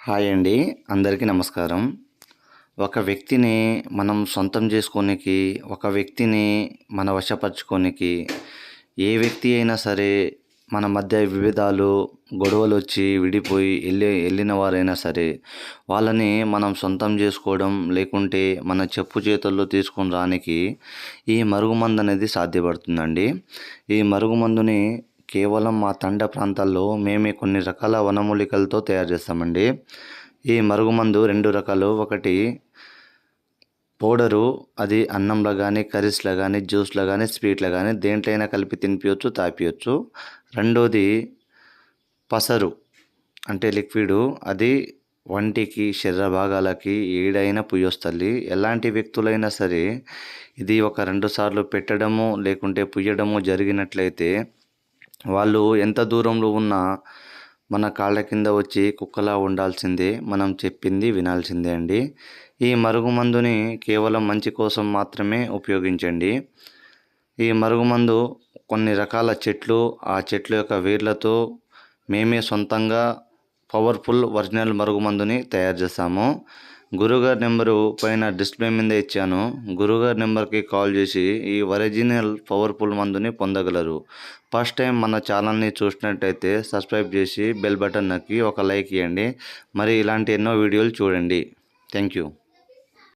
Hi అండి. అందరికీ నమస్కారం. ఒక వ్యక్తిని మనం సొంతం చేసుకోనికి, ఒక వ్యక్తిని మన వశపరుచుకోనికి, ఏ వ్యక్తి అయినా సరే మన మధ్య విభేదాలు, గొడవలొచ్చి విడిపోయి వెళ్ళిన వారైనా సరే, వాళ్ళని మనం సొంతం చేసుకోవడం, లేకుంటే మన చెప్పు చేతుల్లో తీసుకొని రానికి ఈ మరుగుమందు అనేది సాధ్యపడుతుందండి. ఈ మరుగుమందుని కేవలం మా తండ ప్రాంతాల్లో మేమే కొన్ని రకాల వనమూలికలతో తయారు చేస్తామండి. ఈ మరుగుమందు 2 రకాలు. ఒకటి పౌడరు, అది అన్నంలో కానీ, కర్రీస్లో కానీ, జ్యూస్లో కానీ, స్వీట్లో కానీ దేంట్లో అయినా కలిపి తినిపియొచ్చు, తాపియొచ్చు. రెండోది పసరు, అంటే లిక్విడు. అది వంటికి, శరీర భాగాలకి ఏడైనా పుయ్యొస్తది. ఎలాంటి వ్యక్తులైనా సరే ఇది ఒక 2 సార్లు పెట్టడము, లేకుంటే పుయ్యడము జరిగినట్లయితే వాళ్ళు ఎంత దూరంలో ఉన్నా మన కాళ్ళ కింద వచ్చి కుక్కలా ఉండాల్సిందే. మనం చెప్పింది వినాల్సిందే అండి. ఈ మరుగుమందుని కేవలం మంచి కోసం మాత్రమే ఉపయోగించండి. ఈ మరుగుమందు కొన్ని రకాల చెట్లు, ఆ చెట్ల యొక్క వేర్లతో మేమే సొంతంగా పవర్ఫుల్ ఒరిజినల్ మరుగుమందుని తయారు చేస్తాము. గురుగారి నెంబరు పైన డిస్ప్లే మీద ఇచ్చాను. గురుగారి నెంబర్కి కాల్ చేసి ఈ ఒరిజినల్ పవర్ఫుల్ మందుని పొందగలరు. ఫస్ట్ టైం మన ఛానల్ని చూసినట్టయితే సబ్స్క్రైబ్ చేసి బెల్ బటన్ నొక్కి ఒక లైక్ ఇవ్వండి. మరి ఇలాంటి ఎన్నో వీడియోలు చూడండి. Thank you.